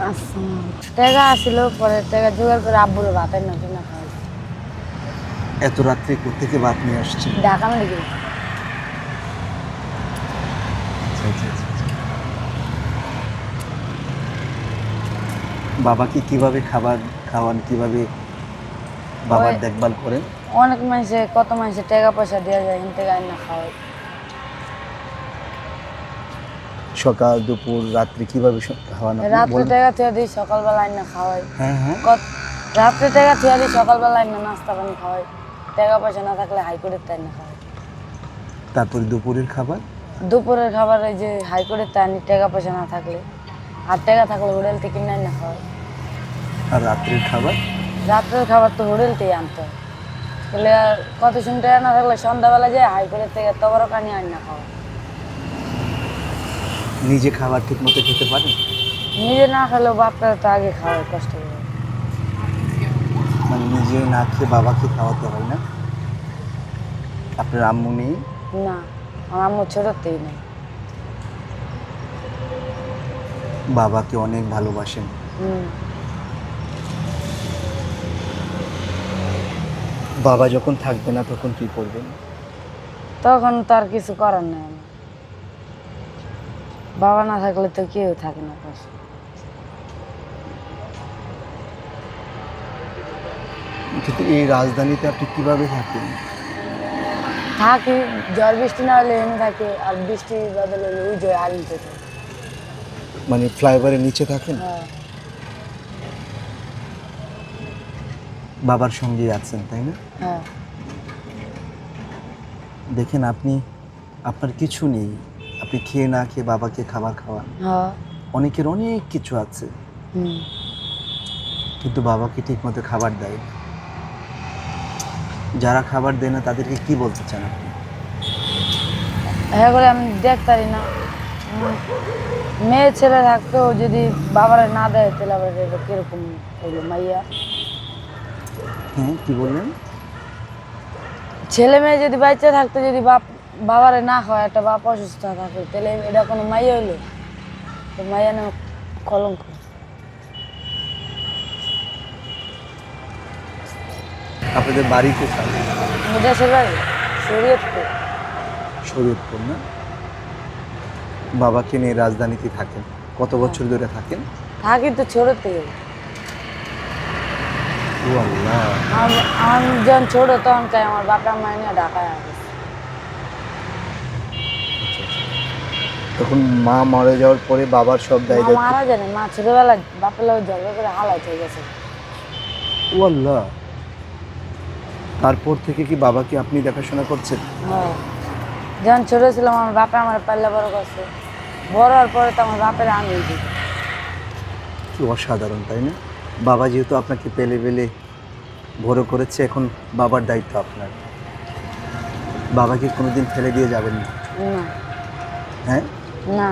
আচ্ছা, টাকা আসছিল, পরে টাকা জোগাড় করে আব্বুর ভাতের না জন্য খাওয়াই। এত রাত্রে কোত্থেকে ভাত নিয়ে আসছেন? ঢাকা মেডিকেল। আচ্ছা আচ্ছা আচ্ছা আচ্ছা। বাবাকে কিভাবে খাবার খাওয়ান, কিভাবে বাবার ওই দেখভাল করেন? অনেক মানুষে কত মানুষে টাকা পয়সা দেওয়া যায়, এখান থেকে আইনা খাওয়াই। সকাল দুপুর রাত্রি কিভাবে খাওয়ান আপনি রাত্রে বলেন? টাকা থুয়া দিই, সকালবেলা আইনা খাওয়াই। হ্যাঁ হ্যাঁ। কত রাত্রে টাকা থুয়া দিই, সকালবেলা আইনা নাস্তা পানি খাওয়াই। টাকা পয়সা না থাকলে হাইকোর্টের তাই না খাওয়াই। তারপরে দুপুরের খাবার? দুপুরের খাবার এই যে হাইকোর্টের তাই আনি, টাকা পয়সা না থাকলে। আর টাকা থাকলে হোটেল থেকে কিনে না খাওয়াই। আর রাত্রের খাবার? রাত্রের খাবার তো হোটেল থেকে আনতে হয়। তাহলে আর কত শুন টাকা না থাকলে সন্ধ্যাবেলা যায় হাইকোর্টের থেকে তবরক আনি আইনা খাওয়া। নিজে খাবার ঠিক মতো খেতে পারেন? নিজে না খেলেও বাপটা তো আগে খাওয়াই কষ্ট করে। মানে নিজে না খেয়ে বাবাকে খাওয়াতে হয় না? আপনার আম্মু নেই? না, আমার আম্মু ছোটোতেই নেই। বাবাকে অনেক ভালোবাসেন। হুম। বাবা যখন থাকবে না তখন কি করবেন? তখন তো আর কিছু করার নেই আমার। বাবা না থাকলে তো কেউ থাকে না পাশে। কিন্তু এই রাজধানীতে আপনি কিভাবে থাকেন? থাকি, ঝড় বৃষ্টি না হলে এনে থাকে, আর বৃষ্টি বদল হলে ওই যে আলিতে থাকে। মানে ফ্লাইওভারের নিচে থাকেন? হ্যাঁ। বাবার সঙ্গেই আছেন তাই না? হ্যাঁ। দেখেন আপনি, আপনার কিছু নেই, আপনি খেয়ে না খেয়ে বাবাকে খাবার খাওয়ান। হ্যাঁ। অনেকের অনেক কিছু আছে হুম। কিন্তু বাবাকে ঠিক মতো খাবার দেয় না। যারা খাবার দেয় না তাদেরকে কি বলতে চান আপনি? হ্যাঁ করে আমি দেখতে পারি না। উম, মেয়ে ছেলে থাকতেও যদি বাবারা না দেয় তাহলে আবার এটা কিরকম হইলো মাইয়া। হ্যাঁ কি বললেন? ছেলে মেয়ে যদি বাচ্চা থাকতো, যদি বাবারে না হয়, একটা বাপ অসুস্থ থাকে, তাহলে এটা কোনো মাইয়া হইলো? তো মাইয়া না কলঙ্ক। আপনাদের বাড়ি কোথায়? দেশের বাড়ি শরীয়তপুর। শরীয়তপুর না? বাবাকে নিয়ে রাজধানীতে থাকেন, কত বছর ধরে থাকেন? থাকি তো ছোট থেকে। ও আল্লাহ। আমার যখন ছোট তখন তাই আমার বাপা মা নিয়ে ঢাকায় আসে। তখন মা মারা যাওয়ার পরে বাবার সব দায় মা দায়িত্ব? মারা জানে, মা ছোটবেলায় বাপের লোক ঝগড়া করে হালাত হয়ে গেছে। ও আল্লাহ। তারপর থেকে কি বাবাকে আপনি দেখাশোনা করছেন? হ্যাঁ, যখন ছোট ছিলাম আমার বাপা আমার পাল্লা বড় করছে। বড় হওয়ার পরে তো আমার বাপের আমি দিই। কি অসাধারণ তাই না? বাবা যেহেতু আপনাকে পেলে পেলে বড় করেছে, এখন বাবার দায়িত্ব আপনার। বাবাকে কোনোদিন ফেলে দিয়ে যাবেন না? না। হ্যাঁ? না।